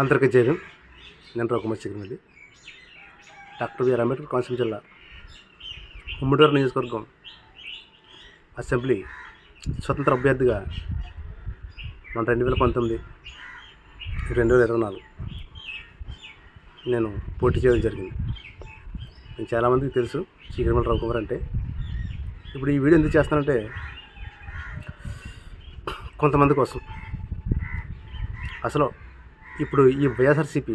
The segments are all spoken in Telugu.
అందరికీ జైలు. నేను రఘుమతి చిగురుమల్లి. డాక్టర్ బిఆర్ అంబేద్కర్ కోనసీమ జిల్లా ఉమ్మడివారి నియోజకవర్గం అసెంబ్లీ స్వతంత్ర అభ్యర్థిగా మన 2019, 2024 నేను పోటీ చేయడం జరిగింది. నేను చాలామందికి తెలుసు చిగురుమల్లి రఘుకుమార్ అంటే. ఇప్పుడు ఈ వీడియో ఎందుకు చేస్తానంటే కొంతమంది కోసం. అసలు ఇప్పుడు ఈ వైఎస్ఆర్సీపీ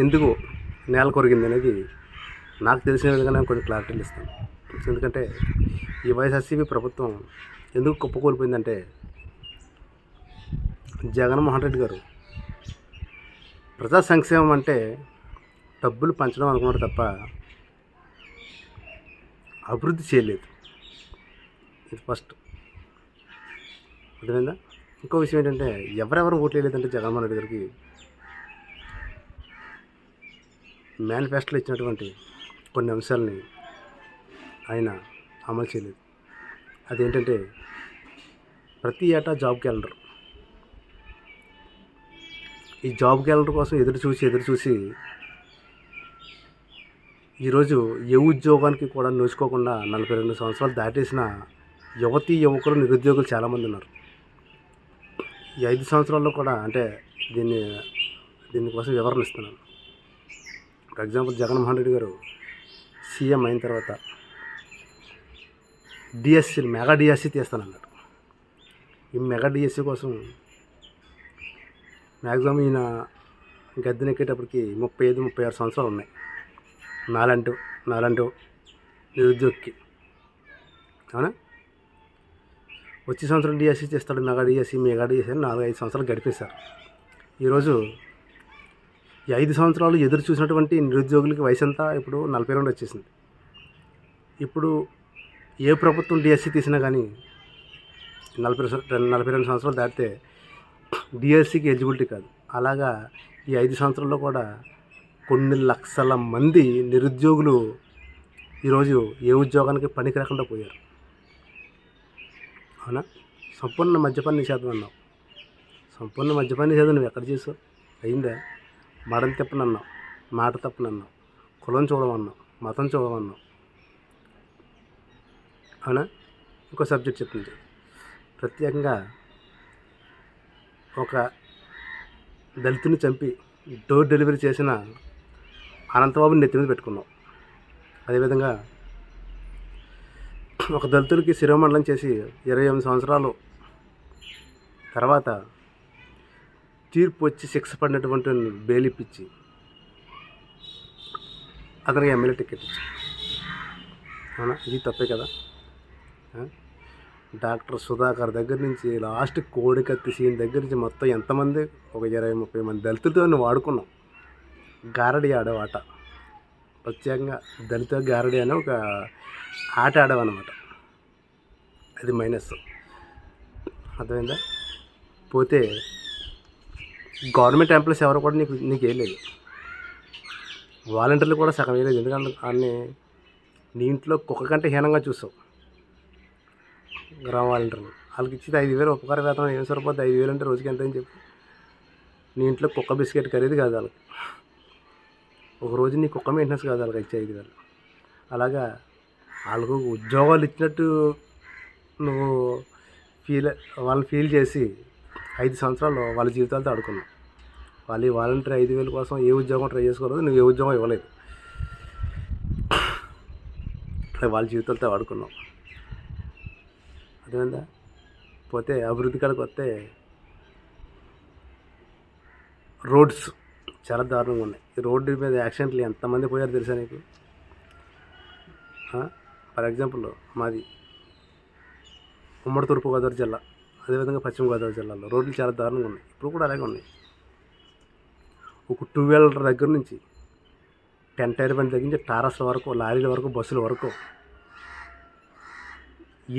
ఎందుకు నేల కొరిగింది అనేది నాకు తెలిసిన విధంగా నేను కొన్ని క్లారిటీలు ఇస్తాను. ఎందుకంటే ఈ వైఎస్ఆర్సీపీ ప్రభుత్వం ఎందుకు కుప్పకూలిపోయిందంటే జగన్మోహన్ రెడ్డి గారు ప్రజా సంక్షేమం అంటే డబ్బులు పంచడం అనుకున్నారు తప్ప అభివృద్ధి చేయలేదు. ఇది ఫస్ట్. అర్థమైందా? ఇంకో విషయం ఏంటంటే ఎవరెవరు ఓట్లు వేయలేదంటే జగన్మోహన్ రెడ్డి గారికి మేనిఫెస్టోలో ఇచ్చినటువంటి కొన్ని అంశాలని ఆయన అమలు చేయలేదు. అదేంటంటే ప్రతి ఏటా జాబ్ క్యాలెండర్. ఈ జాబ్ క్యాలెండర్ కోసం ఎదురు చూసి ఈరోజు ఏ ఉద్యోగానికి కూడా నోచుకోకుండా 42 సంవత్సరాలు దాటేసిన యువకులు నిరుద్యోగులు చాలామంది ఉన్నారు. ఈ 5 సంవత్సరాల్లో కూడా అంటే దీనికోసం వివరణ ఇస్తున్నాను. ఫర్ ఎగ్జాంపుల్, జగన్మోహన్ రెడ్డి గారు సీఎం అయిన తర్వాత మెగా డిఎస్సి తీస్తానన్నాడు. ఈ మెగా డిఎస్సి కోసం మ్యాక్సిమం ఈయన గద్దెనెక్కేటప్పటికి 35-36 సంవత్సరాలు ఉన్నాయి. నాలంటూ నిరుద్యోగికి. అవునా? వచ్చే సంవత్సరం డిఎస్సి చేస్తాడు. మెగా డిఎస్సి అని 4-5 సంవత్సరాలు గడిపేశారు. ఈరోజు ఈ 5 సంవత్సరాలు ఎదురు చూసినటువంటి నిరుద్యోగులకి వయసు అంతా ఇప్పుడు 42 వచ్చేసింది. ఇప్పుడు ఏ ప్రభుత్వం డిఎస్సి తీసినా కానీ 42 సంవత్సరాలు దాటితే డిఎస్సికి ఎలిజిబిలిటీ కాదు. అలాగా ఈ 5 సంవత్సరాల్లో కూడా కొన్ని లక్షల మంది నిరుద్యోగులు ఈరోజు ఏ ఉద్యోగానికి పనికి రాకుండా పోయారు. అవునా? సంపూర్ణ మద్యపాన నిషేధం అన్నావు. సంపూర్ణ మద్యపాన నిషేధం నువ్వు ఎక్కడ చేసావు? అయిందా? మడం తిప్పనన్నావు, మాట తప్పనన్నావు, కులం చూడమన్నావు, మతం చూడమన్నావు. అవునా? ఇంకో సబ్జెక్ట్ చెప్తుంది. ప్రత్యేకంగా ఒక దళితుని చంపి డోర్ డెలివరీ చేసిన అనంతబాబుని నెత్తి మీద పెట్టుకున్నావు. అదేవిధంగా ఒక దళితులకి శిరోమండలం చేసి 28 సంవత్సరాలు తర్వాత తీర్పు వచ్చి శిక్ష పడినటువంటి బెయిల్ ఇప్పించి అతనికి ఎమ్మెల్యే టికెట్ ఇచ్చి. అవునా? ఇది తప్పే కదా? డాక్టర్ సుధాకర్ దగ్గర నుంచి లాస్ట్ కోడికత్తి సీన్ దగ్గర నుంచి మొత్తం ఎంతమంది, ఒక 20-30 మంది దళితులతో నువ్వు వాడుకున్నావు. గారడి ఆడావు ఆట. ప్రత్యేకంగా దళిత గారడి అని ఒక ఆట ఆడావన్నమాట. అది మైనస్. అర్థమైందా? పోతే గవర్నమెంట్ ఎంప్లాయీస్ ఎవరు కూడా నీకు వేయలేదు. వాలంటీర్లు కూడా సగం వేయలేదు. ఎందుకంటే వాళ్ళని నీ ఇంట్లో కుక్క కంటే హీనంగా చూసావు. గ్రామ వాలంటీర్లు వాళ్ళకి ఇచ్చేది 5,000 ఉపకార వేతనం. ఏం సరిపోద్ది? 5,000 అంటే రోజుకి ఎంత అని చెప్పు. నీ ఇంట్లో కుక్క బిస్కెట్ ఖరీదు కాదు వాళ్ళకి. ఒక రోజు నీ కుక్క మెయింటెనెన్స్ కాదు వాళ్ళకి ఇచ్చే 5,000. అలాగా వాళ్ళకు ఉద్యోగాలు ఇచ్చినట్టు నువ్వు వాళ్ళని ఫీల్ చేసి 5 సంవత్సరాలు వాళ్ళ జీవితాలతో ఆడుకున్నావు. వాళ్ళు ఈ వాలంటీర్ 5,000 కోసం ఏ ఉద్యోగం ట్రై చేసుకోలేదు. నువ్వు ఏ ఉద్యోగం ఇవ్వలేదు. వాళ్ళ జీవితాలతో ఆడుకున్నావు. అర్థమైందా? పోతే అభివృద్ధి కాడికి వస్తే రోడ్స్ చాలా దారుణంగా ఉన్నాయి. ఈ రోడ్డు మీద యాక్సిడెంట్లు ఎంతమంది పోయారు తెలుసా నీకు? ఫర్ ఎగ్జాంపుల్, మాది ఉమ్మడి తూర్పుగోదావరి జిల్లా, అదేవిధంగా పశ్చిమ గోదావరి జిల్లాలో రోడ్లు చాలా దారుణంగా ఉన్నాయి. ఇప్పుడు కూడా అలాగే ఉన్నాయి. ఒక 2 వీలర్ దగ్గర నుంచి 10 టైర్ బండి దగ్గర నుంచి టారస్ల వరకు, లారీల వరకు, బస్సుల వరకు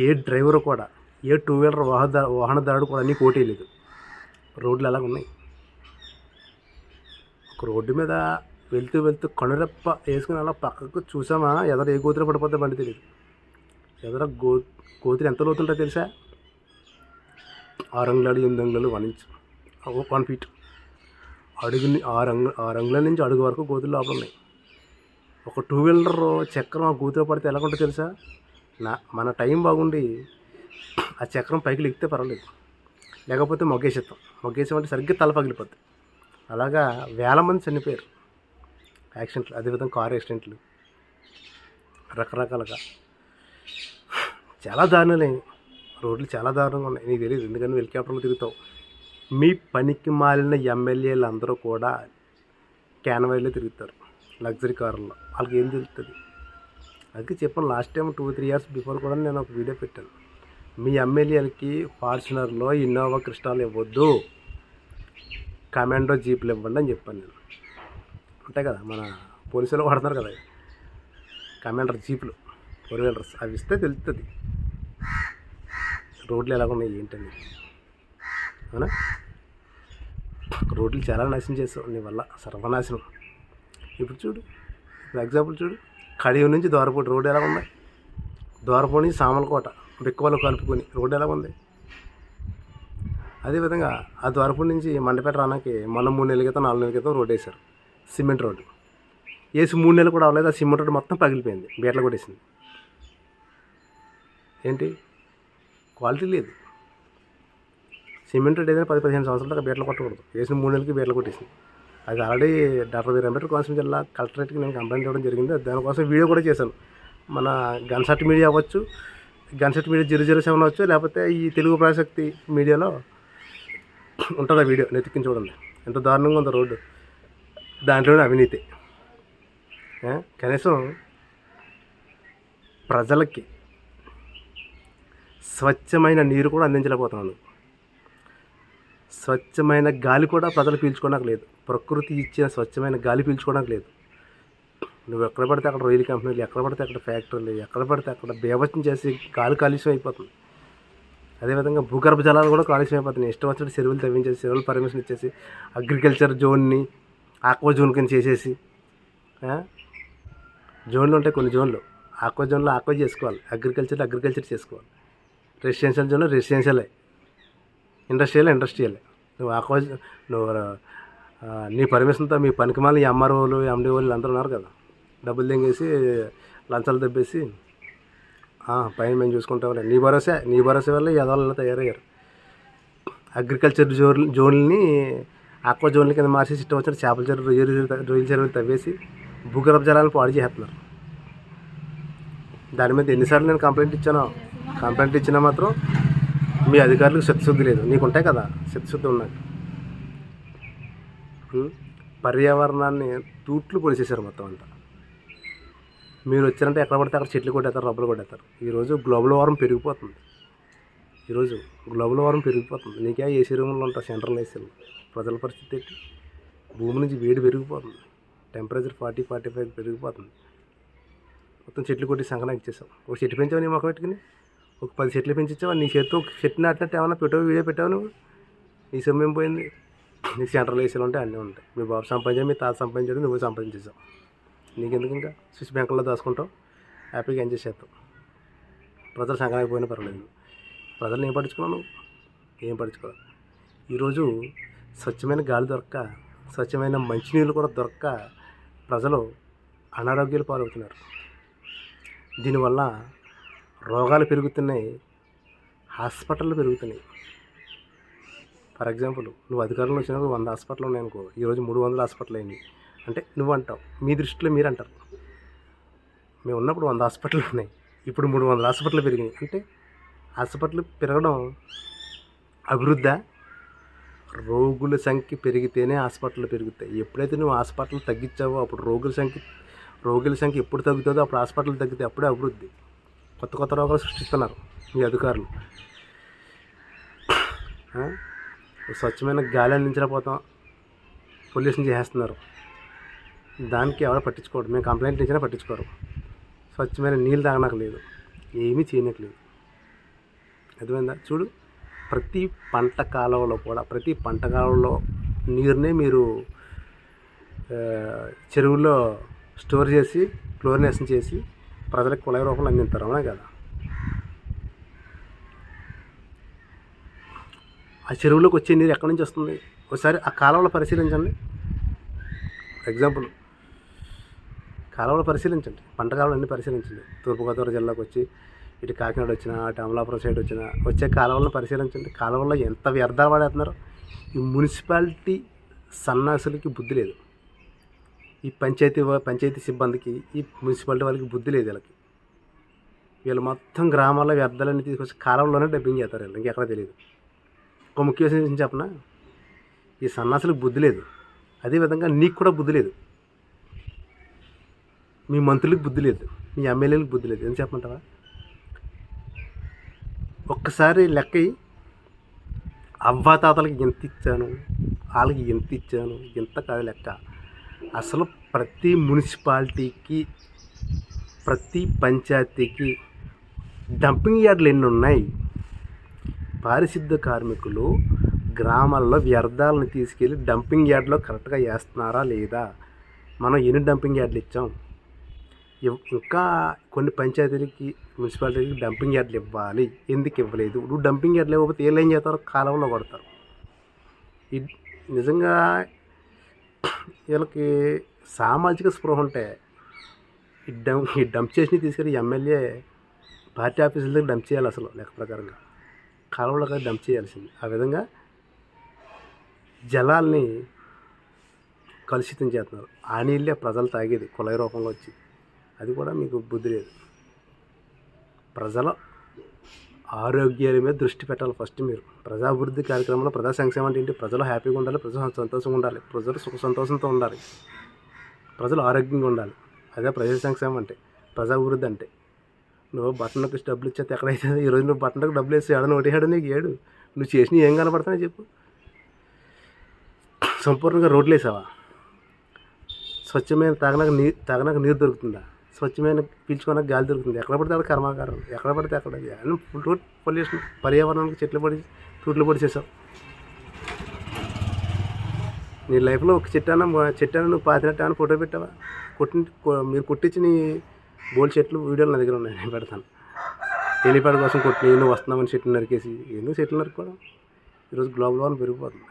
ఏ డ్రైవరు కూడా, ఏ 2 వీలర్ వాహనదారుడు కూడా నీకు ఓటీ లేదు. రోడ్లు అలాగ ఉన్నాయి. ఒక రోడ్డు మీద వెళ్తూ కనురెప్ప వేసుకుని అలా పక్కకు చూసామా, ఎదర ఏ గోతులు పడిపోతే బండి తెలియదు. ఎదర కోతులు ఎంత లోతుంటో తెలుసా? 6 అంగుళాలు 8 అంగుళాలు 1 ఇంచ్. 1 ఫీట్ అడుగుని 6 అంగుళాల నుంచి అడుగు వరకు గోతులు లోపల ఉన్నాయి. ఒక 2 వీలర్ చక్రం ఆ గోతులో పడితే ఎలా ఉంటుందో తెలుసా? మన టైం బాగుండి ఆ చక్రం పైకి లెక్కితే పర్వాలేదు, లేకపోతే మొగ్గేసామంటే సరిగ్గా తల పగిలిపోద్ది. అలాగా వేల మంది చనిపోయారు యాక్సిడెంట్లు, అదేవిధంగా కారు యాక్సిడెంట్లు, రకరకాలుగా చాలా దారుణాలే. రోడ్లు చాలా దారుణంగా ఉన్నాయి. నీకు తెలియదు, ఎందుకని హెలికాప్టర్లో తిరుగుతావు. మీ పనికి మాలిన ఎమ్మెల్యేలు అందరూ కూడా క్యాన్వాయ్లో తిరుగుతారు, లగ్జరీ కారుల్లో. వాళ్ళకి ఏం తెలుస్తుంది? అందుకే చెప్పాను, లాస్ట్ టైం 2-3 ఇయర్స్ బిఫోర్ కూడా నేను ఒక వీడియో పెట్టాను. మీ ఎమ్మెల్యేలకి ఫార్చునర్లో ఇన్నోవా క్రిస్టాలు ఇవ్వద్దు, కమాండో జీపులు ఇవ్వండి అని చెప్పాను నేను. ఉంటాయి కదా, మన పోలీసులు వాడుతున్నారు కదా కమాండర్ జీపులు, 4 వీలర్స్, అవి ఇస్తే తెలుస్తుంది రోడ్లు ఎలాగ ఉన్నాయి ఏంటని. అవునా? రోడ్లు చాలా నాశనం చేస్తావు నీ వల్ల, సర్వనాశనం. ఇప్పుడు చూడు, ఫర్ ఎగ్జాంపుల్ చూడు, కడియం నుంచి దోరపోటు రోడ్డు ఎలా ఉంది, దోరపోటు నుంచి సామలకోట బిక్కవలు కలుపుకొని రోడ్డు ఎలా ఉంది. అదేవిధంగా ఆ దోరపోటు నుంచి మండపేట రానాకి మొన్న 3 నెలల క్రితం 4 నెలల క్రితం రోడ్డు వేశారు, సిమెంట్ రోడ్డు వేసి 3 నెలలు కూడా అవ్వలేదు. ఆ సిమెంట్ రోడ్డు మొత్తం పగిలిపోయింది, బీటలు కొట్టేసింది. ఏంటి క్వాలిటీ లేదు. సిమెంట్ రోడ్ ఏదైనా 10-15 సంవత్సరాల దాకా బీటలు కొట్టకూడదు, వేసిన 3 నెలలకి బీటలు కొట్టేసింది. అది already doctor BR Ambedkar Konaseema జిల్లా కలెక్టరేట్కి నేను కంప్లైంట్ ఇవ్వడం జరిగింది. దానికోసం వీడియో కూడా చేశాను. మన గన్సట్ మీడియా అవ్వచ్చు, గన్సట్ మీడియా 007 అవ్వచ్చు, లేకపోతే ఈ తెలుగు ప్రాశక్తి మీడియాలో ఉంటుంది ఆ వీడియో, నెత్తికించి చూడండి ఎంత దారుణంగా ఉందో రోడ్డు. దాంట్లోనే అవినీతి. కనీసం ప్రజలకి స్వచ్ఛమైన నీరు కూడా అందించలేకపోతున్నాను. స్వచ్ఛమైన గాలి కూడా ప్రజలు పీల్చుకోవడానికి లేదు. ప్రకృతి ఇచ్చిన స్వచ్ఛమైన గాలి పీల్చుకోవడానికి లేదు. నువ్వు ఎక్కడ పడితే అక్కడ రైలు కంపెనీలు, ఎక్కడ పడితే అక్కడ ఫ్యాక్టరీలు, ఎక్కడ పడితే అక్కడ బేభత్సం చేసి గాలి కాలుష్యం అయిపోతుంది. అదేవిధంగా భూగర్భ జలాలు కూడా కాలుష్యం అయిపోతున్నాయి. ఇష్టం వచ్చినట్టు చెరువులు తవ్వించేసి, చెరువులు పర్మిషన్ ఇచ్చేసి, అగ్రికల్చర్ జోన్ని ఆక్వా జోన్ కింద చేసేసి, జోన్లు ఉంటాయి కొన్ని జోన్లు, ఆక్వా జోన్లో ఆక్వా చేసుకోవాలి, అగ్రికల్చర్ చేసుకోవాలి, రెసిడెన్షియల్ జోన్లో రెసిడెన్షియలే, ఇండస్ట్రియలే. నువ్వు నీ పర్మిషన్తో మీ పనికిమాలి ఎంఆర్ఓలు ఎండిఓలు అందరూ ఉన్నారు కదా, డబ్బులు తెంగేసి లంచాలు దెబ్బేసి పైన మేము చూసుకుంటాం. నీ భరోసా వల్ల యదవాళ్ళలో తయారయ్యారు. అగ్రికల్చర్ జోన్లని ఆక్వా జోన్ల కింద మార్చేసి ఇష్టం వచ్చిన చేపల చెరువు, రొయ్యల చెరువులు తవ్వేసి భూగర్భ జలాలను పాడు చేస్తున్నారు. దాని మీద ఎన్నిసార్లు నేను కంప్లైంట్ ఇచ్చినా మాత్రం మీ అధికారులకు చిత్తశుద్ధి లేదు. నీకు ఉంటాయి కదా చిత్తశుద్ధి ఉన్నాయి. పర్యావరణాన్ని తూట్లు పొడిచేశారు మొత్తం అంతా. మీరు వచ్చారంటే ఎక్కడ పడితే అక్కడ చెట్లు కొట్టేస్తారు, రబ్బలు కొట్టేస్తారు. ఈరోజు గ్లోబల్ వార్మింగ్ పెరిగిపోతుంది. నీకే ఏసీ రూమ్లో ఉంటారు, సెంట్రల్ ఏసీలు. ప్రజల పరిస్థితి ఏంటి? భూమి నుంచి వేడి పెరిగిపోతుంది, టెంపరేచర్ 40-45 పెరిగిపోతుంది. మొత్తం చెట్లు కొట్టి సంకనా ఇచ్చేసావు. ఒక చెట్టు పెంచావు నీ మొక్క పెట్టుకుని, ఒక 10 చెట్లు పెంచావు. నీ చేతితో ఒక చెట్టు నాటినట్టు ఏమన్నా వీడియో పెట్టావు నువ్వు? నీ సమయం పోయింది. నీకు సెంట్రల్ ఏసీలు ఉంటాయి, అన్నీ ఉంటాయి. మీ బాబు సంపాదించావు, మీ తాత సంపాదించాడు, నువ్వు సంపాదించేసావు. నీకెందుకు ఇంకా స్విచ్ బ్యాంకుల్లో దాచుకుంటావు, హ్యాపీగా ఎంజాయ్ చేస్తావు. ప్రజలు సంక్రాంతి పోయినా పర్వాలేదు. ప్రజలను ఏం పట్టించుకున్నావు నువ్వు? ఏం పట్టించుకోవాలి. ఈరోజు స్వచ్ఛమైన గాలి దొరక్క, స్వచ్ఛమైన మంచినీళ్ళు కూడా దొరక్క ప్రజలు అనారోగ్యాలు పాలవుతున్నారు. దీనివల్ల రోగాలు పెరుగుతున్నాయి, హాస్పిటళ్ళు పెరుగుతున్నాయి. ఫర్ ఎగ్జాంపుల్, నువ్వు అధికారంలో వచ్చినప్పుడు 100 హాస్పిటల్ ఉన్నాయనుకో, ఈరోజు 300 హాస్పిటల్ అయింది. అంటే నువ్వు అంటావు, మీ దృష్టిలో మీరు అంటారు, మేము ఉన్నప్పుడు 100 హాస్పిటల్ ఉన్నాయి, ఇప్పుడు 300 హాస్పిటల్ పెరిగినాయి. అంటే హాస్పిటల్ పెరగడం అభివృద్ధా? రోగుల సంఖ్య పెరిగితేనే హాస్పిటల్ పెరుగుతాయి. ఎప్పుడైతే నువ్వు హాస్పిటల్ తగ్గించావో అప్పుడు రోగుల సంఖ్య ఎప్పుడు తగ్గుతుందో అప్పుడు హాస్పిటల్ తగ్గితే అప్పుడే అభివృద్ధి. కొత్త రోగాలు సృష్టిస్తున్నారు మీ అధికారులు. స్వచ్ఛమైన గాలి అందించలేకపోతాం, పొల్యూషన్ చేసేస్తున్నారు. దానికి ఎవరో పట్టించుకోరు. మేము కంప్లైంట్ ఇచ్చినా పట్టించుకోరు. స్వచ్ఛమైన నీళ్ళు తాగనకు లేదు, ఏమీ చేయనట్లేదు. అర్థమైందా? చూడు, ప్రతి పంట కాలంలో నీరునే మీరు చెరువుల్లో స్టోర్ చేసి క్లోరినేషన్ చేసి ప్రజలకు కుళాయి రూపంలో అందిస్తారు. అవునా కదా? ఆ చెరువులోకి వచ్చే నీరు ఎక్కడి నుంచి వస్తుంది? ఒకసారి ఆ కాలువలో పరిశీలించండి. ఎగ్జాంపుల్ కాలువలు పరిశీలించండి, పంట కాలువలన్నీ పరిశీలించండి. తూర్పుగోదావరి జిల్లాకు వచ్చి ఇటు కాకినాడ వచ్చినా, అటు అమలాపురం సైడ్ వచ్చినా వచ్చే కాలువలను పరిశీలించండి. కాలువల్లో ఎంత వ్యర్థాలు పడేస్తున్నారు. ఈ మున్సిపాలిటీ సన్నాసులకి బుద్ధి లేదు. ఈ పంచాయతీ సిబ్బందికి, ఈ మున్సిపాలిటీ వాళ్ళకి బుద్ధి లేదు. వీళ్ళు మొత్తం గ్రామాల్లో వ్యర్థాలన్నీ తీసుకొచ్చి కాలువల్లోనే డబ్బింగ్ చేస్తారు. వీళ్ళు ఇంకెక్కడ తెలియదు. ఒక ముఖ్య విషయం చెప్పనా, ఈ సన్నాసులకు బుద్ధి లేదు. అదేవిధంగా నీకు కూడా బుద్ధి లేదు. మీ మంత్రులకు బుద్ధి లేదు, మీ ఎమ్మెల్యేలకు బుద్ధి లేదు. ఏం చెప్పమంటావా? ఒక్కసారి లెక్క అవ్వాతాతలకి ఎంత ఇచ్చాను, వాళ్ళకి ఎంత ఇచ్చాను, ఎంత కాదు లెక్క. అసలు ప్రతి మున్సిపాలిటీకి, ప్రతి పంచాయతీకి డంపింగ్ యార్డులు ఎన్ని ఉన్నాయి? పారిశుద్ధ కార్మికులు గ్రామాల్లో వ్యర్థాలను తీసుకెళ్ళి డంపింగ్ యార్డ్లో కరెక్ట్గా వేస్తున్నారా లేదా? మనం ఎన్ని డంపింగ్ యార్డులు ఇచ్చాం? ఇంకా కొన్ని పంచాయతీలకి, మున్సిపాలిటీలకి డంపింగ్ యార్డులు ఇవ్వాలి. ఎందుకు ఇవ్వలేదు? నువ్వు డంపింగ్ యార్డులు ఇవ్వకపోతే వీళ్ళు ఏం చేస్తారు? కాలువలో కొడతారు. నిజంగా వీళ్ళకి సామాజిక స్పృహ ఉంటే ఈ డంప్ చేసి తీసుకెళ్ళి ఎమ్మెల్యే పార్టీ ఆఫీసుల దగ్గర డంప్ చేయాలి. అసలు లెక్క ప్రకారంగా కాలువలో కదా డంప్ చేయాల్సింది. ఆ విధంగా జలాల్ని కలుషితం చేస్తున్నారు. ఆ నీళ్ళే ప్రజలు తాగేది కుళాయి రూపంలో వచ్చి. అది కూడా మీకు బుద్ధి లేదు. ప్రజల ఆరోగ్యాల మీద దృష్టి పెట్టాలి ఫస్ట్ మీరు. ప్రజాభివృద్ధి కార్యక్రమంలో ప్రజా సంక్షేమం అంటే ఏంటి? ప్రజలు హ్యాపీగా ఉండాలి, ప్రజలు సంతోషంగా ఉండాలి, ప్రజలు సుఖ సంతోషంతో ఉండాలి, ప్రజలు ఆరోగ్యంగా ఉండాలి. అదే ప్రజా సంక్షేమం అంటే, ప్రజాభివృద్ధి అంటే. నువ్వు బట్టనకు డబ్బులు ఇచ్చేస్తే ఎక్కడైతే ఈరోజు నువ్వు బట్టనకు డబ్బులు వేసి ఏడని ఒకటి నీకు ఏడు. నువ్వు చేసినవి ఏం కనపడతానో చెప్పు. సంపూర్ణంగా రోడ్లు వేసావా? స్వచ్ఛమైన తాగనాక నీరు దొరుకుతుందా? స్వచ్ఛమైన పీల్చుకోవడానికి గాలి దొరుకుతుంది? ఎక్కడ పడితే అక్కడ కర్మాగారం, ఎక్కడ పడితే అక్కడ రోడ్ పొల్యూషన్, పర్యావరణానికి తూట్లు పొడి చేసావు. నీ లైఫ్లో ఒక చెట్టాన నువ్వు పాతినట్టు ఫోటో పెట్టావా? మీరు కొట్టించిన బోల్ చెట్లు వీడియోలు నా దగ్గర ఉన్నాయి, నేను పెడతాను. ఎలిపాడు కోసం కొట్టిన నువ్వు వస్తున్నామని చెట్లు నరికేసి ఎందుకు చెట్లు నరుకోవడం? ఈరోజు గ్లోబల్ వార్మింగ్ పెరిగిపోతుంది.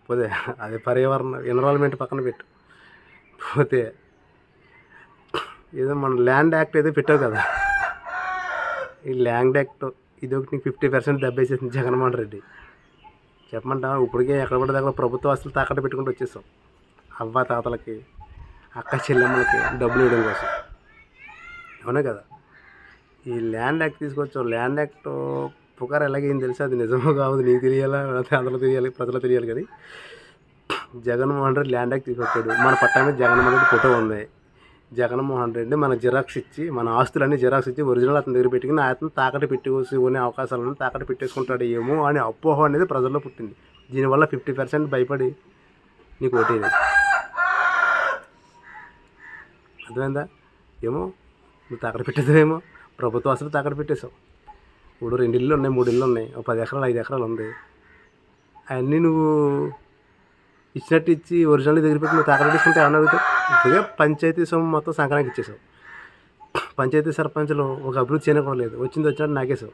పోతే అదే పర్యావరణ ఎన్విరాన్మెంట్ పక్కన పెట్టు. పోతే ఏదో మన ల్యాండ్ యాక్ట్ ఏదో పెట్టావు కదా, ఈ ల్యాండ్ యాక్ట్ ఇది ఒకటి నీకు 50% దెబ్బేసేసింది జగన్మోహన్ రెడ్డి. చెప్పమంటావా? ఇప్పటికే ఎక్కడ పడితే అక్కడ ప్రభుత్వ ఆస్తులు తాకట్టు పెట్టుకుంటూ వచ్చేసాం. అవ్వ తాతలకి, అక్క చెల్లెమ్మలకి డబ్బులు ఇవ్వడం కోసం. అవునా కదా? ఈ ల్యాండ్ యాక్ట్ తీసుకొచ్చావు. ల్యాండ్ యాక్ట్ పుకారు ఎలాగైంది తెలుసా? అది నిజమో కాదు నీకు తెలియాలా, అందరూ తెలియాలి, ప్రజలు తెలియాలి. కానీ జగన్మోహన్ రెడ్డి ల్యాండ్ యాక్ట్ తీసుకొచ్చాడు. మన పట్టా మీద జగన్మోహన్ రెడ్డి ఫోటో ఉంది. జగన్మోహన్ రెడ్డి మన జిరాక్స్ ఇచ్చి, మన ఆస్తులన్నీ జిరాక్స్ ఇచ్చి ఒరిజినల్ అతని దగ్గర పెట్టుకుని అతను తాకట్టు పెట్టుకోసి కొనే అవకాశాలను తాకట్టు పెట్టేసుకుంటాడు ఏమో అని అపోహ అనేది ప్రజల్లో పుట్టింది. దీనివల్ల 50% భయపడి నీకు ఓటేది. అర్థమైందా? ఏమో నువ్వు తాకట్టు పెట్టేదేమో, ప్రభుత్వ ఆస్తులు తాకట్టు పెట్టేశావు. ఇప్పుడు 2 ఇళ్ళు ఉన్నాయి, 3 ఇళ్ళు ఉన్నాయి, 10 ఎకరాలు 5 ఎకరాలు ఉంది. అవన్నీ నువ్వు ఇచ్చినట్టు ఇచ్చి ఒరిజినల్ దగ్గర పెట్టి నువ్వు తాకట్టు తీసుకుంటే ఏమన్నా అడుగుతావు? ఇప్పుడే పంచాయతీ సొమ్ము మొత్తం సంక్రాంతికి ఇచ్చేసావు. పంచాయతీ సర్పంచ్లు ఒక అభివృద్ధి చేయకపోలేదు, వచ్చినట్టు నాకేసావు.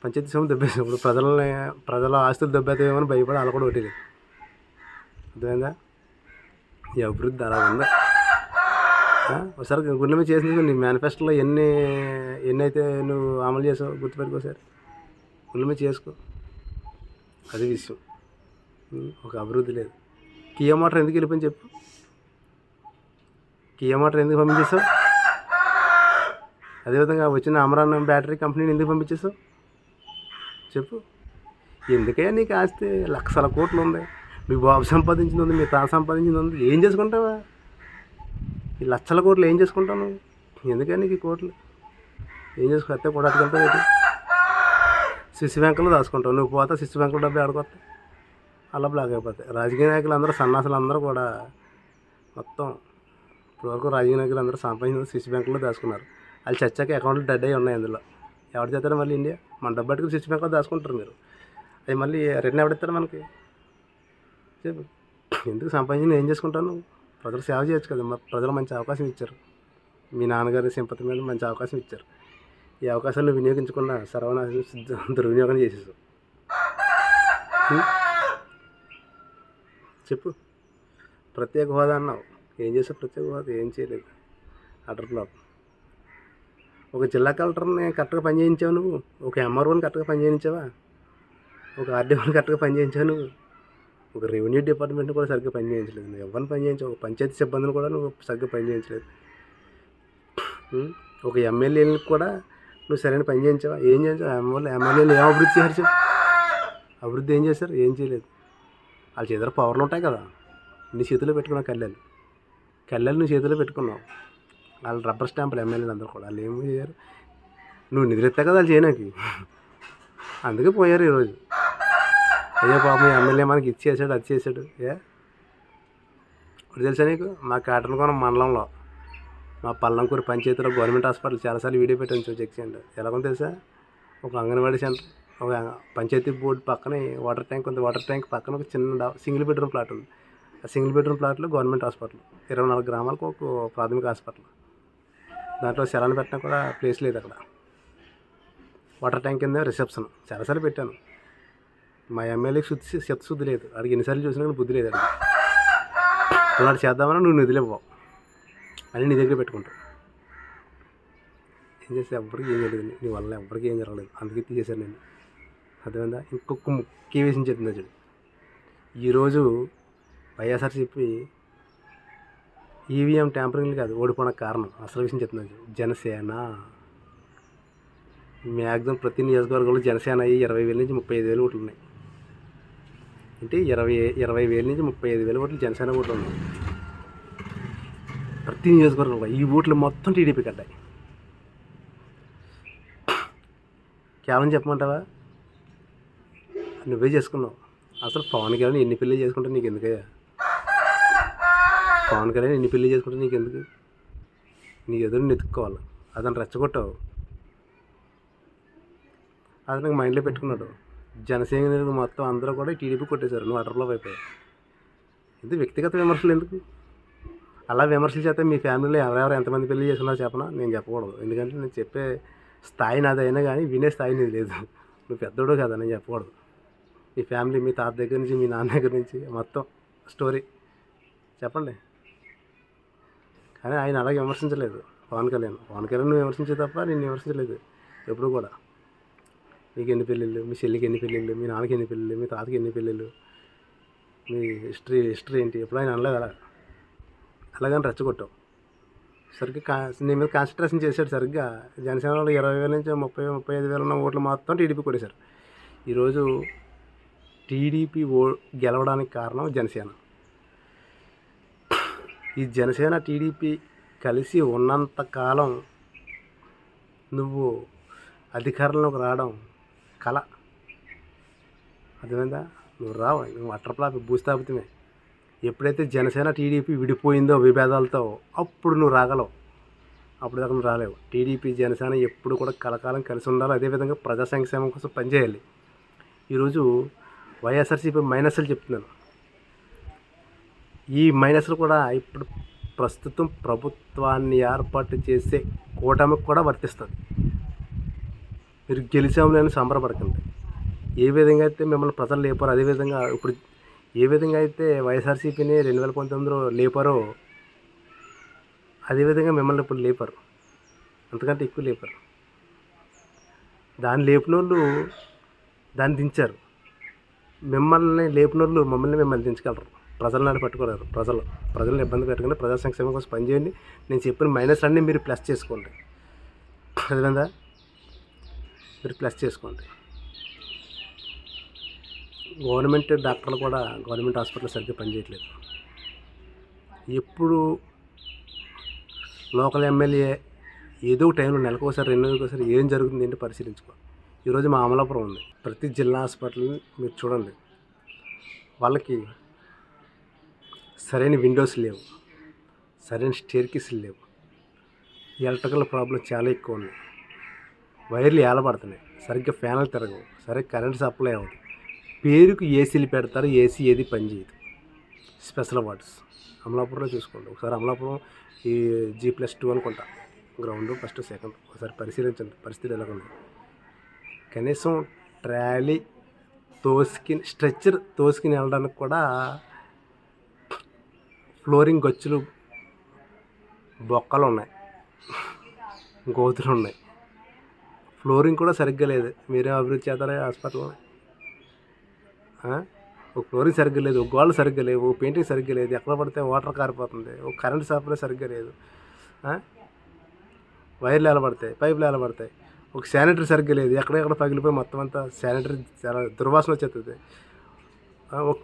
పంచాయతీ సొమ్ము దెబ్బేసావు. ఇప్పుడు ప్రజల ఆస్తులు దెబ్బేమని భయపడి అలా కూడా ఒకటి. అర్థమైందా? ఈ అభివృద్ధి అలా ఉందా? ఒకసారి గుండె మీద చేసింది నీ మేనిఫెస్టోలో ఎన్ని అయితే నువ్వు అమలు చేసావు గుర్తుపెట్టుకోసారి. గుండె మీద చేసుకో. అది విషయం. ఒక అభివృద్ధి లేదు. కియా మోటార్ ఎందుకు వెళ్ళిపోయింది చెప్పు? కియా మోటార్ ఎందుకు పంపించేసావు? అదేవిధంగా వచ్చిన అమరాన్ బ్యాటరీ కంపెనీని ఎందుకు పంపించేసావు చెప్పు? ఎందుకయ్యా నీకు ఆస్తి లక్షల కోట్లు ఉంది, మీ బాబు సంపాదించింది ఉంది, మీ తాత సంపాదించింది ఉంది, ఏం చేసుకుంటావా? ఈ లక్షల కోట్లు ఏం చేసుకుంటాను? ఎందుకని నీకు ఈ కోట్లు ఏం చేసుకుంటే కూడా అటుకెళ్తావు ఏంటి? శిశు బ్యాంకులో దాచుకుంటావు. నువ్వు పోతా శిశు బ్యాంకులో డబ్బు ఆడుకొస్తాయి, అలా బ్లాక్ అయిపోతాయి. రాజకీయ నాయకులు అందరూ, సన్నాసులు అందరూ కూడా మొత్తం ఇప్పటివరకు రాజకీయ నాయకులు అందరూ సంపాదించిన శిశు బ్యాంకులో దాచుకున్నారు. వాళ్ళు చచ్చాక అకౌంట్లు డెడ్ అయ్యి ఉన్నాయి. అందులో ఎవరు చేస్తారో మళ్ళీ ఇండియా మన డబ్బు పట్టుకుని శిశు బ్యాంకులో దాచుకుంటారు మీరు. అవి మళ్ళీ రిటర్న్ ఎవడిస్తారు మనకి చెప్పు? ఎందుకు సంపాదించి ఏం చేసుకుంటాను? ప్రజలు సేవ చేయొచ్చు కదా. ప్రజలు మంచి అవకాశం ఇచ్చారు, మీ నాన్నగారి సింపతి మీద మంచి అవకాశం ఇచ్చారు. ఈ అవకాశాన్ని వినియోగించకుండా సర్వనాశనం దుర్వినియోగం చేసేసావు. ఉం? చెప్పు. ప్రత్యేక హోదా అన్నావు, ఏం చేసావు? ప్రత్యేక హోదా ఏం చేయలేదు. Utter flop. ఒక జిల్లా కలెక్టర్ని కరెక్ట్గా పని చేయించావు నువ్వు, ఒక ఎంఆర్ఓని కరెక్ట్గా పని చేయించావా, ఒక ఆర్డీఓని కరెక్ట్గా పని చేయించావు నువ్వు, ఒక రెవెన్యూ డిపార్ట్మెంట్ని కూడా సరిగ్గా పని చేయించలేదు. నువ్వు ఎవరిని పని చేయించావు? ఒక పంచాయతీ సిబ్బందిని కూడా నువ్వు సరిగ్గా పని చేయించలేదు. ఒక ఎమ్మెల్యేలకు కూడా నువ్వు సరైన పని చేయించావా? ఏం చేయించావు? ఎమ్మెల్యేలు ఏం అభివృద్ధి చేశారు? అభివృద్ధి ఏం చేశారు? ఏం చేయలేదు. వాళ్ళ చేతిలో పవర్లు ఉంటాయి కదా, నీ చేతిలో పెట్టుకున్నావు కళ్ళెలు నీ చేతిలో పెట్టుకున్నావు. వాళ్ళు రబ్బర్ స్టాంపులు ఎమ్మెల్యేలు అందరూ కూడా. వాళ్ళు ఏం చేశారు? నువ్వు నిధులు ఎత్తా కదా వాళ్ళు చేయడానికి, అందుకే పోయారు ఈరోజు. అయ్యో పాపం ఎమ్మెల్యే మనకి ఇది చేశాడు అది చేశాడు. ఇప్పుడు తెలుసా నీకు, మా కాటన్కోన మండలంలో మా పల్లంకూరు పంచాయతీలో గవర్నమెంట్ హాస్పిటల్ చాలాసార్లు వీడియో పెట్టాను, చెక్ చేయండి. ఎలాగో తెలుసా, ఒక అంగన్వాడీ సెంటర్, ఒక పంచాయతీ బోర్డు పక్కన వాటర్ ట్యాంక్ ఉంది. వాటర్ ట్యాంక్ పక్కన ఒక చిన్న సింగిల్ బెడ్రూమ్ ప్లాట్ ఉంది. ఆ సింగిల్ బెడ్రూమ్ ప్లాట్లో గవర్నమెంట్ హాస్పిటల్, 24 గ్రామాలకు ఒక ప్రాథమిక హాస్పిటల్. దాంట్లో సెలవులు పెట్టినా కూడా ప్లేస్ లేదు అక్కడ. వాటర్ ట్యాంక్ కింద రిసెప్షన్ చాలాసార్లు పెట్టాను. మా ఎమ్మెల్యేకి శుద్ధి లేదు, అడిగి ఎన్నిసార్లు చూసినా కానీ బుద్ధి లేదు. అడిగి అలాంటి చేద్దామని నువ్వు నిధులు ఇవ్వవు, అని నీ దగ్గర పెట్టుకుంటావు. ఏం చేస్తే ఎవ్వరికి ఏం జరగలేదు, నీ వల్ల ఎవ్వరికి ఏం జరగలేదు, అందుకే తీసేశాను నేను. అర్థమైందా? ఇంకొక ముఖ్య విషయం చెప్తుందా చూడు. ఈరోజు వైఎస్ఆర్సీపీ ఈవీఎం ట్యాంపరింగ్లు కాదు ఓడిపోవడానికి కారణం, అసలు విషయం చెప్తున్నా చూడు. జనసేన మ్యాక్సిమం ప్రతి నియోజకవర్గంలో జనసేన 20,000 నుంచి 35,000 ఓట్లు ఉన్నాయి. అంటే 20,000 నుంచి 35,000 ఓట్లు జనసేన ఓట్లు ఉన్నాయి ప్రతి నియోజకవర్గంలో. ఈ ఓట్లు మొత్తం టీడీపీ కట్టాయి. కేవలం చెప్పమంటావా? నువ్వే చేసుకున్నావు. అసలు పవన్ కళ్యాణ్ ఎన్ని పెళ్ళి చేసుకుంటే నీకు ఎందుకయ్యా? పవన్ కళ్యాణ్ ఎన్ని పెళ్ళి చేసుకుంటే నీకు ఎందుకు? నీ ఎదురు నెతుక్కోవాలి, అతను రెచ్చగొట్టావు. అది నాకు మైండ్లో పెట్టుకున్నాడు. జనసేన మొత్తం అందరూ కూడా టీడీపీ కొట్టేశారు, నువ్వు అటర్లో అయిపోయావు. ఇది వ్యక్తిగత విమర్శలు ఎందుకు? అలా విమర్శలు చేస్తే మీ ఫ్యామిలీలో ఎవరెవరు ఎంతమంది పెళ్లి చేసుకున్నారో చెప్పనా? నేను చెప్పకూడదు, ఎందుకంటే నేను చెప్పే స్థాయి నాదైనా కానీ వినే స్థాయి నీది లేదు. నువ్వు పెద్దోడు కదా, నేను చెప్పకూడదు. మీ ఫ్యామిలీ, మీ తాత దగ్గర నుంచి మీ నాన్న దగ్గర నుంచి మొత్తం స్టోరీ చెప్పండి. కానీ ఆయన అలాగే విమర్శించలేదు పవన్ కళ్యాణ్ నువ్వు విమర్శించే తప్ప నేను విమర్శించలేదు ఎప్పుడు కూడా. నీకు ఎన్ని పెళ్ళిళ్ళు, మీ చెల్లికి ఎన్ని పెళ్ళిళ్ళు, మీ నాన్నకి ఎన్ని పెళ్ళిళ్ళు, మీ తాతకి ఎన్ని పెళ్ళిళ్ళు, మీ హిస్టరీ ఏంటి ఎప్పుడు ఆయన అనలేదు. అలాగని రెచ్చగొట్టావు. సరిగ్గా నీ మీద కాన్సన్ట్రేషన్ చేశాడు సరిగ్గా. జనసేనలో 20,000 నుంచి 35,000 ఉన్న ఓట్లు మొత్తం టీడీపీ కొట్టేశారు. ఈరోజు టీడీపీ గెలవడానికి కారణం జనసేన. ఈ జనసేన టీడీపీ కలిసి ఉన్నంతకాలం నువ్వు అధికారంలోకి రావడం కళ. అర్థమైందా? నువ్వు రావు, నువ్వు అట్రప్లాపి భూస్థాపితమే. ఎప్పుడైతే జనసేన టీడీపీ విడిపోయిందో విభేదాలతో, అప్పుడు నువ్వు రాగలవు. అప్పుడు దాకా నువ్వు రాలేవు. టీడీపీ జనసేన ఎప్పుడు కూడా కలకాలం కలిసి ఉండాలి. అదేవిధంగా ప్రజా సంక్షేమం కోసం పనిచేయాలి. ఈరోజు వైఎస్ఆర్సీపీ మైనస్లు చెప్తున్నాను. ఈ మైనస్లు కూడా ఇప్పుడు ప్రస్తుతం ప్రభుత్వాన్ని ఏర్పాటు చేసే కూటమికి కూడా వర్తిస్తుంది. మీరు గెలిచాములేని సంబరపడకండి. ఏ విధంగా అయితే మిమ్మల్ని ప్రజలు లేపారో, అదేవిధంగా ఇప్పుడు ఏ విధంగా అయితే వైఎస్ఆర్సీపీని 2019లో లేపారో, అదేవిధంగా మిమ్మల్ని ఇప్పుడు లేపారు, అంతకంటే ఎక్కువ లేపారు. దాన్ని లేపిన వాళ్ళు దాన్ని దించారు. మిమ్మల్ని లేపిన వాళ్ళు మిమ్మల్ని దించగలరు. ప్రజల నాడు పట్టుకోలేరు. ప్రజలను ఇబ్బంది పెట్టకుండా ప్రజా సంక్షేమం కోసం పనిచేయండి. నేను చెప్పిన మైనస్ అన్నీ మీరు ప్లస్ చేసుకోండి. అదేవిధంగా మీరు ప్లస్ చేసుకోండి. గవర్నమెంట్ డాక్టర్లు కూడా గవర్నమెంట్ హాస్పిటల్ సరిగ్గా పనిచేయట్లేదు. ఎప్పుడు లోకల్ ఎమ్మెల్యే ఏదో టైంలో నెలకోసారి 2 నెలలకోసారి ఏం జరుగుతుంది ఏంటో పరిశీలించుకో. ఈరోజు మా అమలాపురం ఉంది. ప్రతి జిల్లా హాస్పిటల్ మీరు చూడండి, వాళ్ళకి సరైన విండోస్ లేవు, సరైన స్టేర్కేస్లు లేవు, ఎలక్ట్రికల్ ప్రాబ్లం చాలా ఎక్కువ ఉన్నాయి, వైర్లు ఏలబడుతున్నాయి, సరిగ్గా ఫ్యాన్లు తిరగవు, సరిగ్గా కరెంట్ సప్లై అవ్వదు. పేరుకు ఏసీలు పెడతారు, ఏసీ ఏది పనిచేయదు. స్పెషల్ వార్డ్స్ అమలాపురంలో చూసుకోండి. ఒకసారి అమలాపురం ఈ G+2 అనుకుంటా గ్రౌండ్, ఫస్ట్ సెకండ్ ఒకసారి పరిశీలించండి పరిస్థితి ఎలా ఉంది. కనీసం ట్రాలీ స్ట్రెచ్చర్ తోసుకుని వెళ్ళడానికి కూడా ఫ్లోరింగ్ గచ్చులు, బొక్కలు ఉన్నాయి, గోతులు ఉన్నాయి. ఫ్లోరింగ్ కూడా సరిగ్గా లేదు. మీరే అభివృద్ధి చేస్తారా హాస్పిటల్? ఒక ఫ్లోరింగ్ సరిగ్గా లేదు, ఒక గోడలు సరిగ్గా లేవు, పెయింటింగ్ సరిగ్గా లేదు, ఎక్కడ పడితే వాటర్ కారిపోతుంది, ఒక కరెంట్ సప్లై సరిగ్గా లేదు, వైర్లు ఎలబడతాయి, పైపులు ఎలబడతాయి, ఒక శానిటరీ సరిగ్గా లేదు, ఎక్కడెక్కడ పగిలిపోయి మొత్తం అంతా శానిటరీ చాలా దుర్వాసన వచ్చేస్తుంది. ఒక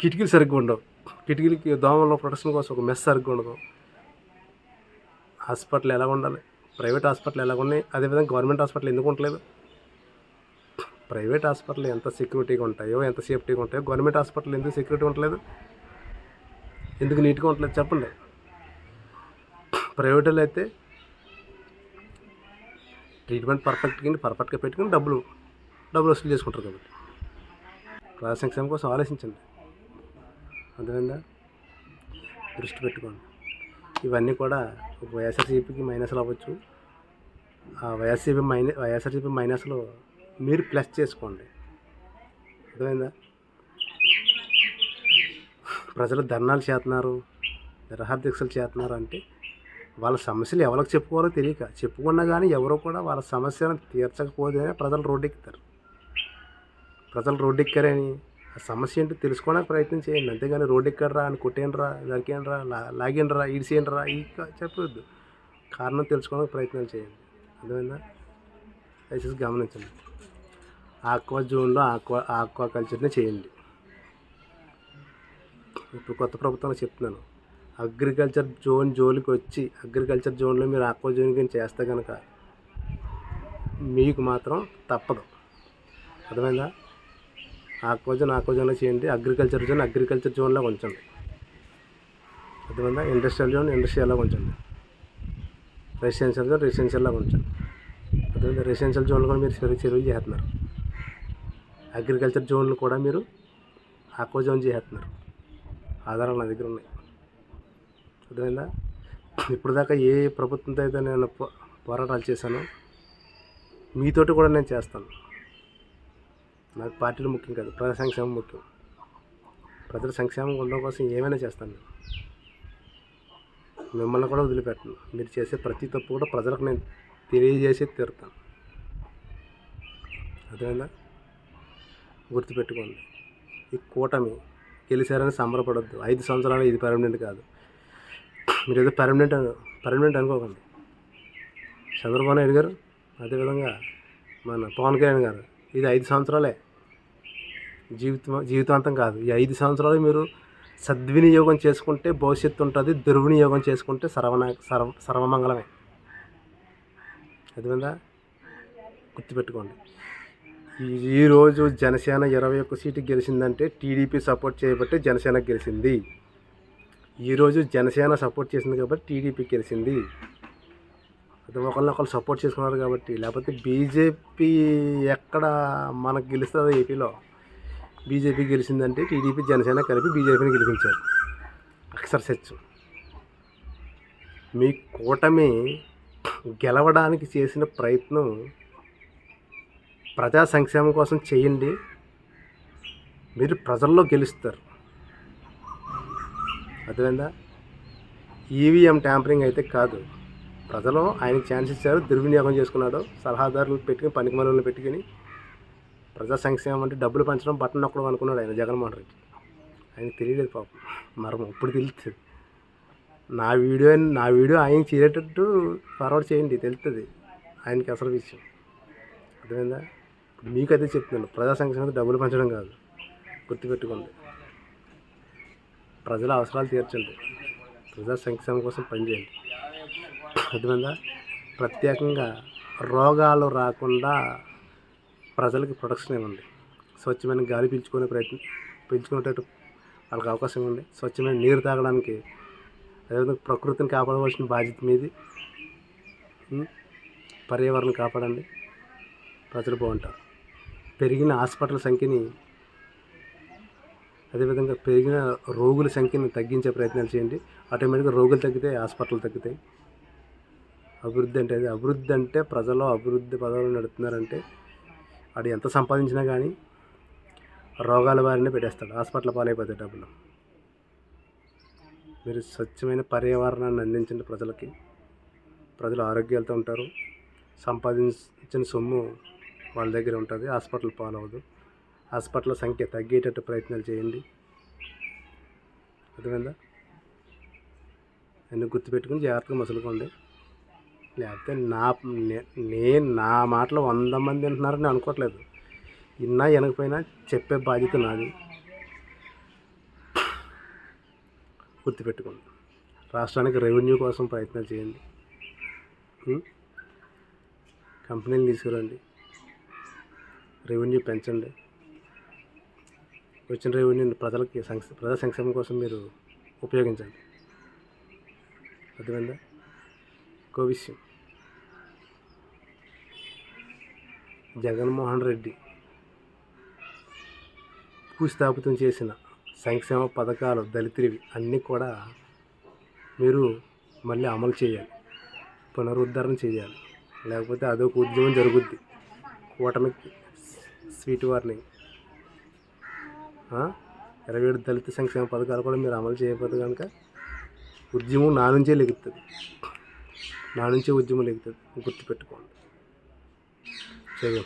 కిటికీలు సరిగ్గా ఉండవు, కిటికీలకి దోమల ప్రొటెక్షన్ కోసం ఒక మెస్ సరిగ్గా ఉండదు. హాస్పిటల్ ఎలా ఉండాలి? ప్రైవేట్ హాస్పిటల్ ఎలా ఉన్నాయి, అదేవిధంగా గవర్నమెంట్ హాస్పిటల్ ఎందుకు ఉండలేదు? ప్రైవేట్ హాస్పిటల్ ఎంత సెక్యూరిటీగా ఉంటాయో, ఎంత సేఫ్టీగా ఉంటాయో, గవర్నమెంట్ హాస్పిటల్ ఎందుకు సెక్యూరిటీ ఉండలేదు, ఎందుకు నీట్గా ఉండలేదు చెప్పండి. ప్రైవేట్లో అయితే ట్రీట్మెంట్ పర్ఫెక్ట్గా పెట్టుకుని డబ్బులు వసూలు చేసుకుంటారు. కాబట్టి ప్రజా సంక్షేమం కోసం ఆలోచించండి, అర్థమైందా? దృష్టి పెట్టుకోండి. ఇవన్నీ కూడా ఒక వైఎస్ఆర్సీపీకి మైనస్లు అవ్వచ్చు. ఆ వైఎస్ఆర్సీపీ మైనస్లో మీరు ప్లస్ చేసుకోండి, అర్థమైందా? ప్రజలు ధర్నాలు చేస్తున్నారు, నిరాహార దీక్షలు చేస్తున్నారు అంటే వాళ్ళ సమస్యలు ఎవరికి చెప్పుకోవాలో తెలియక, చెప్పుకున్నా కానీ ఎవరో కూడా వాళ్ళ సమస్యను తీర్చకపోతేనే ప్రజలు రోడ్డెక్కుతారు. ప్రజలు రోడ్డెక్కారని ఆ సమస్య ఏంటో తెలుసుకోవడానికి ప్రయత్నం చేయండి, అంతేగాని రోడ్డు ఎక్కడరా అని కొట్టేయండిరా, దరికేయండిరా, లాగేయండిరా, ఈడ్చేయండిరా చెప్పొద్దు. కారణం తెలుసుకోవడానికి ప్రయత్నాలు చేయండి, అర్థమైందా? దయచేసి గమనించండి. ఆక్వా జోన్లో ఆక్వా కల్చర్ని చేయండి. ఇప్పుడు కొత్త ప్రభుత్వంలో చెప్తున్నాను, అగ్రికల్చర్ జోన్కి వచ్చి అగ్రికల్చర్ జోన్లో మీరు ఆక్వా జోన్ చేస్తే కనుక మీకు మాత్రం తప్పదు, అర్థమైందా? ఆక్వా జోన్లో చేయండి, అగ్రికల్చర్ జోన్లో ఉంచండి, అర్థమైందా? ఇండస్ట్రియల్లో ఉంచండి, రెసిడెన్షియల్లో ఉంచండి, అర్థమైందా? రెసిడెన్షియల్ జోన్లో కూడా మీరు చెరువులు చేస్తున్నారు, అగ్రికల్చర్ జోన్లు కూడా మీరు ఆక్వా జోన్ చేస్తున్నారు. ఆధారాలు నా దగ్గర ఉన్నాయి, అర్థమైందా? ఇప్పుడు దాకా ఏ ప్రభుత్వంతో అయితే నేను పోరాటాలు చేశానో మీతోటి కూడా నేను చేస్తాను. నాకు పార్టీలు ముఖ్యం కాదు, ప్రజా సంక్షేమం ముఖ్యం. ప్రజల సంక్షేమం ఉండడం కోసం ఏమైనా చేస్తాను. మిమ్మల్ని కూడా వదిలిపెట్టను. మీరు చేసే ప్రతి తప్పు కూడా ప్రజలకు నేను తెలియజేసి తీరుతాను, అర్థమైందా? గుర్తుపెట్టుకోండి. ఈ కూటమి గెలిచారని సంబరపడద్దు. 5 సంవత్సరాలు ఇది పర్మనెంట్ కాదు. మీరు ఏదో పర్మనెంట్ అనుకోకండి. చంద్రబాబు నాయుడు గారు, అదేవిధంగా మన పవన్ కళ్యాణ్ గారు, ఇది 5 సంవత్సరాలే, జీవితాంతం కాదు. ఈ 5 సంవత్సరాలు మీరు సద్వినియోగం చేసుకుంటే భవిష్యత్తు ఉంటుంది, దుర్వినియోగం చేసుకుంటే సర్వమంగళమే, అర్థమైందా? గుర్తుపెట్టుకోండి. ఈరోజు జనసేన 21 సీటు గెలిచిందంటే టీడీపీ సపోర్ట్ చేయబట్టే జనసేన గెలిచింది. ఈరోజు జనసేన సపోర్ట్ చేసింది కాబట్టి టీడీపీ గెలిచింది. అది ఒకరినొకరు సపోర్ట్ చేసుకున్నారు కాబట్టి. లేకపోతే బీజేపీ ఎక్కడ మనకు గెలుస్తుందో ఏపీలో, బీజేపీ గెలిచిందంటే టీడీపీ జనసేన కలిపి బీజేపీని గెలిపించారు. అక్షర సత్యం. మీ కూటమి గెలవడానికి చేసిన ప్రయత్నం ప్రజా సంక్షేమం కోసం చేయండి, మీరు ప్రజల్లో గెలుస్తారు, అర్థమైందా? ఈవీఎం ట్యాంపరింగ్ అయితే కాదు. ప్రజలు ఆయనకి ఛాన్స్ ఇచ్చారు, దుర్వినియోగం చేసుకున్నాడు. సలహాదారులు పెట్టుకుని, పనికిమాలను పెట్టుకుని ప్రజా సంక్షేమం అంటే డబ్బులు పంచడం, బట్టన్ నొక్కడం అనుకున్నాడు ఆయన జగన్మోహన్ రెడ్డి. ఆయనకు తెలియలేదు పాపం, మర్మం ఇప్పుడు తెలుస్తుంది. నా వీడియో ఆయన చేరేటట్టు ఫార్వర్డ్ చేయండి, తెలుస్తుంది ఆయనకి అసలు విషయం, అర్థమైందా? మీకు అదే చెప్తున్నాను, ప్రజా సంక్షేమం డబ్బులు పంచడం కాదు, గుర్తుపెట్టుకోండి. ప్రజల అవసరాలు తీర్చండి, ప్రజా సంక్షేమం కోసం పనిచేయండి, అర్థమైందా? ప్రత్యేకంగా రోగాలు రాకుండా ప్రజలకి ప్రొటెక్షన్ ఇవ్వండి. స్వచ్ఛమైన గాలి పీల్చుకునేటట్టు వాళ్ళకి అవకాశం ఇవ్వండి. స్వచ్ఛమైన నీరు తాగడానికి, అదేవిధంగా ప్రకృతిని కాపాడవలసిన బాధ్యత మీది. పర్యావరణం కాపాడండి, ప్రజలు బాగుంటారు. పెరిగిన హాస్పిటల్ సంఖ్యని, అదేవిధంగా పెరిగిన రోగుల సంఖ్యను తగ్గించే ప్రయత్నాలు చేయండి. ఆటోమేటిక్గా రోగులు తగ్గితే హాస్పిటల్ తగ్గుతాయి. అభివృద్ధి అంటే ప్రజలు అభివృద్ధి పదవులు నడుపుతున్నారంటే వాడు ఎంత సంపాదించినా కానీ రోగాల బారిన పెట్టేస్తాడు, హాస్పిటల్ పాలైపోతాయి డబ్బులు. మీరు స్వచ్ఛమైన పర్యావరణాన్ని అందించండి ప్రజలకి. ప్రజలు ఆరోగ్యాలతో ఉంటారు. సంపాదించిన సొమ్ము వాళ్ళ దగ్గర ఉంటుంది, హాస్పిటల్ పాలవదు. హాస్పిటల్ సంఖ్య తగ్గేటట్టు ప్రయత్నాలు చేయండి. అర్థమైందా? అన్నీ గుర్తుపెట్టుకుని జాగ్రత్తగా మసులుకోండి. లేకపోతే నేను నా మాటలు 100 మంది వింటున్నారని అనుకోవట్లేదు. విన్నా వినకపోయినా చెప్పే బాధ్యత నాది. గుర్తుపెట్టుకోండి. రాష్ట్రానికి రెవెన్యూ కోసం ప్రయత్నాలు చేయండి. కంపెనీలు తీసుకురండి, రెవెన్యూ పెంచండి. వచ్చిన రెవెన్యూని ప్రజా సంక్షేమం కోసం మీరు ఉపయోగించండి. అర్థమైందా? ఇంకో విషయం, జగన్మోహన్ రెడ్డి భూస్థాపితం చేసిన సంక్షేమ పథకాలు దళితుడివి అన్నీ కూడా మీరు మళ్ళీ అమలు చేయాలి, పునరుద్ధరణ చేయాలి. లేకపోతే అదొక ఉద్యమం జరుగుద్ది. కూటమికి స్వీట్ వార్నింగ్. 27 దళిత సంక్షేమ పథకాలు కూడా మీరు అమలు చేయకపోతే కనుక ఉద్యమం నా నుంచే లెగుతుంది, నా నుంచే ఉద్యమం లెగుతుంది. గుర్తుపెట్టుకోండి. చేయం.